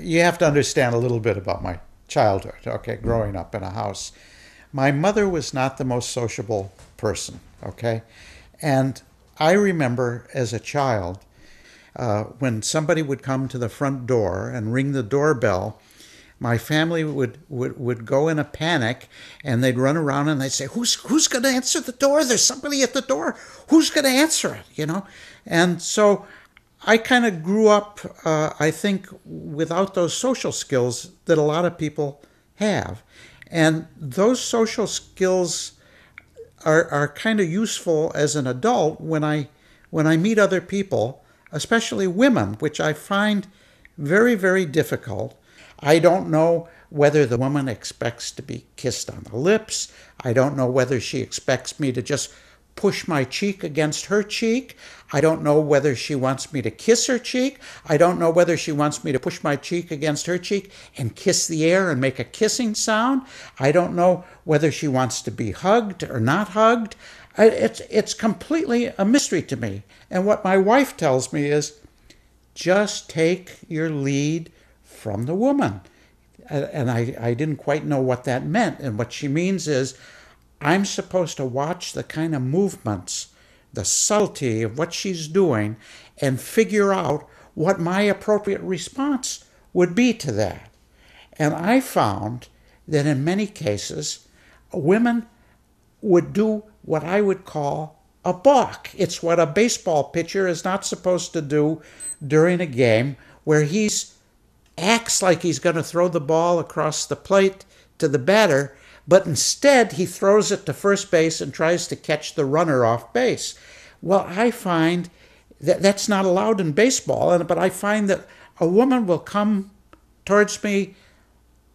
you have to understand a little bit about my childhood, okay, growing up in a house. My mother was not the most sociable person, okay? And I remember as a child, when somebody would come to the front door and ring the doorbell, my family would go in a panic, and they'd run around and they'd say, who's going to answer the door? There's somebody at the door. Who's going to answer it, you know? And so I kind of grew up, I think, without those social skills that a lot of people have. And those social skills are kind of useful as an adult when I meet other people, especially women, which I find very, very difficult. I don't know whether the woman expects to be kissed on the lips. I don't know whether she expects me to just push my cheek against her cheek. I don't know whether she wants me to kiss her cheek. I don't know whether she wants me to push my cheek against her cheek and kiss the air and make a kissing sound. I don't know whether she wants to be hugged or not hugged. It's completely a mystery to me. And what my wife tells me is, just take your lead from the woman. And I didn't quite know what that meant. And what she means is, I'm supposed to watch the kind of movements, the subtlety of what she's doing, and figure out what my appropriate response would be to that. And I found that in many cases, women would do what I would call a balk. It's what a baseball pitcher is not supposed to do during a game, where he acts like he's going to throw the ball across the plate to the batter, but instead he throws it to first base and tries to catch the runner off base. Well, I find that that's not allowed in baseball, but I find that a woman will come towards me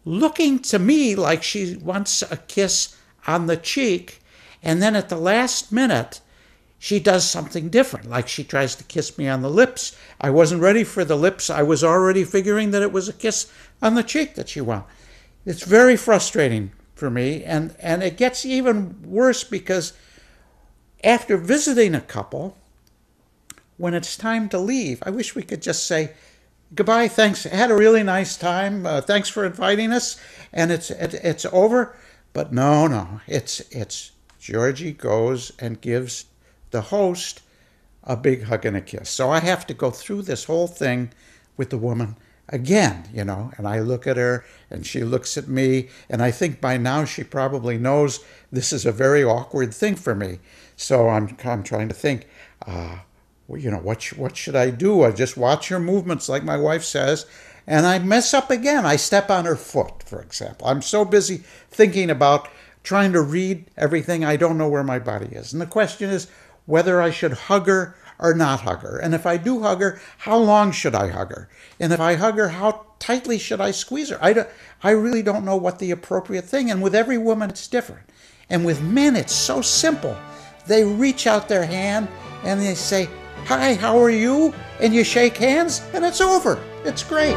looking to me like she wants a kiss on the cheek, and then at the last minute she does something different, like she tries to kiss me on the lips. I wasn't ready for the lips. I was already figuring that it was a kiss on the cheek that she wanted. It's very frustrating for me, and it gets even worse because after visiting a couple, when it's time to leave, I wish we could just say, goodbye, thanks, I had a really nice time, thanks for inviting us, and it's over. But no, it's Georgie goes and gives the host a big hug and a kiss. So I have to go through this whole thing with the woman again, you know, and I look at her and she looks at me, and I think by now she probably knows this is a very awkward thing for me. So I'm trying to think, well, you know, what should I do? I just watch her movements, like my wife says, and I mess up again. I step on her foot, for example. I'm so busy thinking about trying to read everything, I don't know where my body is. And the question is whether I should hug her or not hug her. And if I do hug her, how long should I hug her? And if I hug her, how tightly should I squeeze her? I really don't know what the appropriate thing. And with every woman, it's different. And with men, it's so simple. They reach out their hand and they say, hi, how are you? And you shake hands and it's over. It's great.